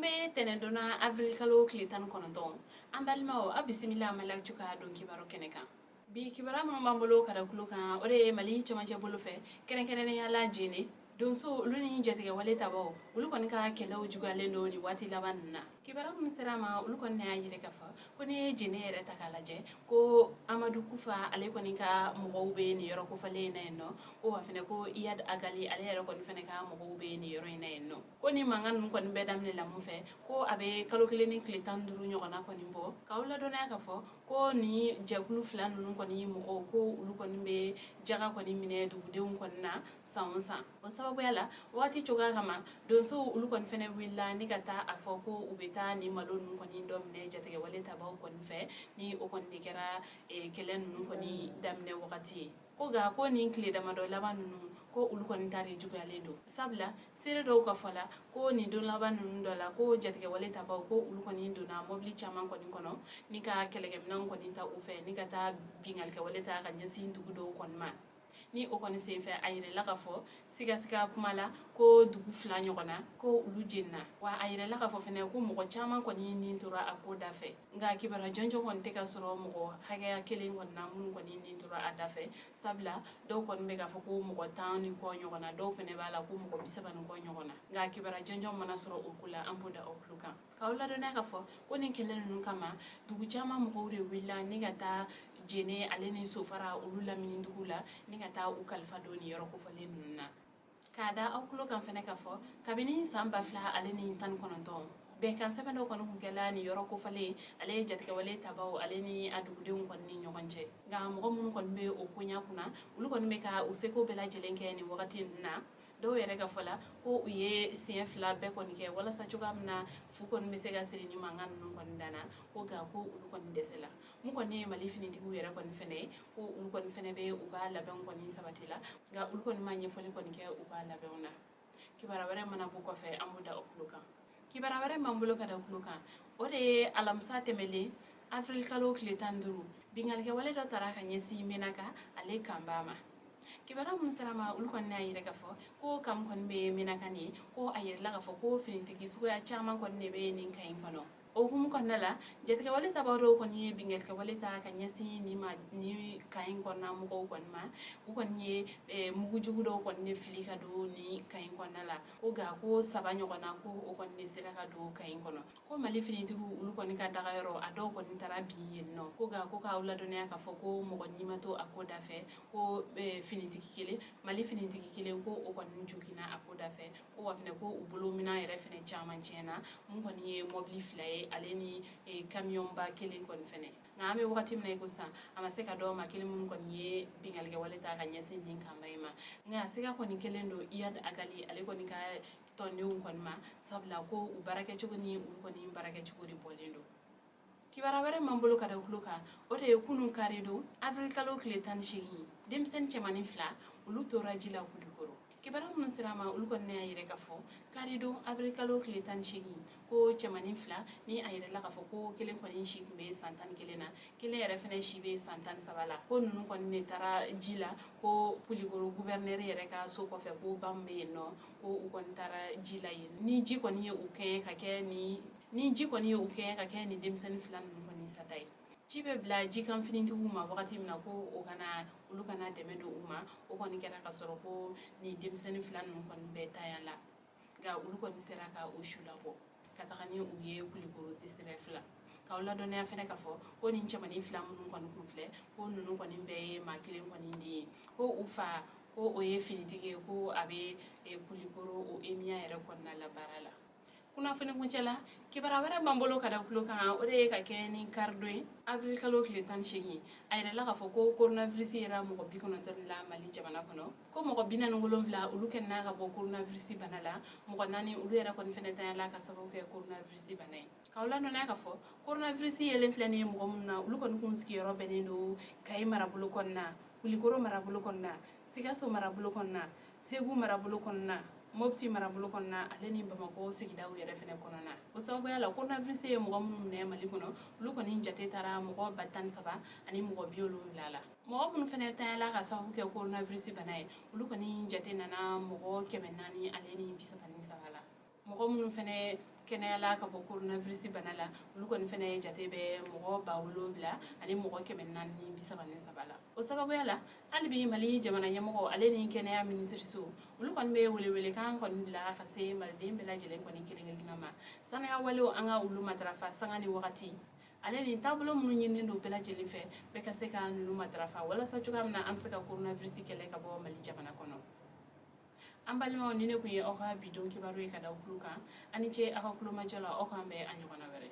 Ambe tenendona avril kalo klitan konoton. Ambalma o abisimila malak juka don kibaro keneka. Bi kibara mun bambolo kada kulukan ore mali chamaje bolo fe kene kene yala jini donso luni jatige wale tabo ulu kon ka kelaw jugalen do ni wati laban na kibara mun serama ulu kon ne ayire kafa ko ne jine ere takalaje ko Amadou Kufa ale kon ka mo be ni yoro ko fale na no o wa fene ko iyad agali ale yoro kon fene ka mo be ni yoro na no ko ni mangan kon be damne la mun fe ko abe kalo kleni kletan duru nyogona kon bo kawla do na kafo ko ni jagulu flan nun kon yi mo ko ulu kon be jaga kon mine du deun kon na sansa o sababu yala wati choga kama donso ulu kon fene willa ni kata afoko ubeta ni malonu kon ndo mine jatege wale tabaw kon fe ni o kon dikera kelen nun kon damne wakati ko ga ko ni kle dama do laban nun ko ulu kon tari jugale do sabla sere do ka fala ko ni do laban nun do la ko jatege wale tabaw ko ulu kon ndo na mobli chaman kon kono ni ka kelege minan kon ta ufe ni kata bingal ke wale ta kan yasin dugudo kon ma ni o koni sen fe ayire la kafo siga kumala ko dugu fla nyogona ko ulu jenna wa ayire la kafo fene ko mo chama ko ni tora akoda fe nga kibara jonjo kon te ka soro mo hage kelen kon na mun ko ni tora adafe sabla do kon be ga fo ko mo tan ni ko nyogona do fene bala ko mo bisaba ko nyogona nga kibara jonjo mana soro okula amboda okluka kawla do na kafo ko ni kelen nun kama dugu chama mo ko re willa ni gata jene aleni sofara ulula minindugula ni ngata u kalfa doni yoro ko falen nunna kada akulo kan fene kafo kabini samba fla aleni tan kononton ben kan sebe no kono kungela ni yoro ko fale ale jatike wale tabaw aleni adugudun kon ni nyogonje ga mo mun kon be o kunya kuna ulu kon be ka useko bela jelenke ni wakati na do yere ga fola ko uye sien fla be kon ke wala sa chugamna fu kon be sega siri ni mangan non kon dana ko ga ko ulu kon desela mu kon ne mali fini digu yere kon fene ko ulu kon fene be u ga laben kon ni sabatila ga ulu kon manye foli kon ke u ga laben na kibara ware mana bu ko fe amuda okluka kibara ware mambulo kada okluka ode alamsa temele avril kalo kletanduru bingal ke wale do taraka nyesi menaka ale kambama kibara mun salama ul kon na yire gafo ko kam kon be minakani ko ayir la gafo ko finitigi suko ya chama kon ne be nin kayin kono o kum kon nala jette wale tabaro kon ye bingel ke wale ta kan yasi ni ma ni kayin kon na mu ko kon ma u kon ye mugu jugu do kon ne filika do ni kayin kon nala o ga ko sabanyo kona ko o kon ne siraka do kayin kono ko mali finitigu ul kon ka daga yoro ado kon tara biyen no ko ga ko ka wala do ne ka fo ko mo kon nyimato akoda fe ko finitigi kele mali finitigi kele ko o kon njukina akoda fe ko wafne ko u bolo mina yere fene chaman chena mun kon ye mobli flaye aleni camion ba kelen kon fene ngame wakati mna ko sa ama seka do ma kelen mun kon ye bingal ge wala ta ga nyasin din kamayma nga seka kon kelen do iyad agali ale kon ka tonde un kon ma sabla ko u barake chugoni u kon ni barake chugori bolendo kibara ware mambolo kada ukluka ode kunun karedo avril kalo kletan shegi demsen chemani fla ulu tora jila kulikoro kibara mun sirama ulu kon ne ayire kafo karedo avril kalo kletan shegi ko chemani fla ni ayire la kafo ko kelen kon shi kumbe santan kelena kelen yere fene shibe santan sabala ko nun kon ne tara jila ko puligoro gouverneur yere ka so ko fe ko bambe no ko u kon tara jila yin ni ji kon ye u ken ka ke ni ji koni o ke ka ke ni demsen flan no ni satai jibe bla ji kan fini tu ma wakati mina ko o kana ulu kana demedo uma o koni kera ka soro ko ni demsen flan no kon beta yala ga ulu koni sera ka o shula ko kata kani u ye kulikoro sistere fla ka wala do ne afene ka fo ko ni chamani flam no kon kun fle ko nunu koni be ma kilen koni ndi ko ufa ko o ye finitike ko abe kulikoro o emia ere kon na la barala kuna fene kunchela kibara wara bambolo kada kuloka ode ka keni kardoy avril kalo kletan shegi ayre la ka foko coronavirus era mo ko bikono tan la mali jamana kono ko mo ko binan ngolom vla ulu ken na ka bo coronavirus banala mo ko nani ulu era kon fene tan la ka sabo ke coronavirus banay kawla no na ka fo coronavirus yelen flani mo ko munna ulu kon kum ski ro benendo kay marabulu konna kulikoro marabulu konna sigaso marabulu konna segu marabulu konna mopti marabulu konna aleni bamako sigida u yere fene konona o sababu yala coronavirus ye mo mun ne mali kono lu ko ni jate tara mo batan saba ani mo biolu lala mo mun fene ta yala ka sababu ke coronavirus banaye lu ko ni jate nana mo kemenani aleni bisaba ni sabala mo mun fene kɛnɛyala ka bɔ coronavirus bana la olu kɔni fɛnɛ ye jate bɛ mɔgɔ 7,000 ani mɔgɔ 433 la o sababuya la hali bi Mali jamana ɲɛmɔgɔ ale ni kɛnɛya minisiriso olu kɔni bɛ welewele kan kɔni bila ka se maliden bɛɛ lajɛlen kɔni kelen-kelenna ma sanuya walew an ka olu matarafa sanga ni wagati ale ni taabolo minnu ɲininen don bɛɛ lajɛlen fɛ bɛɛ ka se ka ninnu matarafa walasa cogoya min na an bɛ se ka coronavirus kɛlɛ ka bɔ Mali jamana kɔnɔ an balimaw ni ne kun ye aw ka bidon kibaru ye ka da aw tulo kan ani ce aw ka kulomajɔ la aw k'an bɛn a ɲɔgɔnna wɛrɛ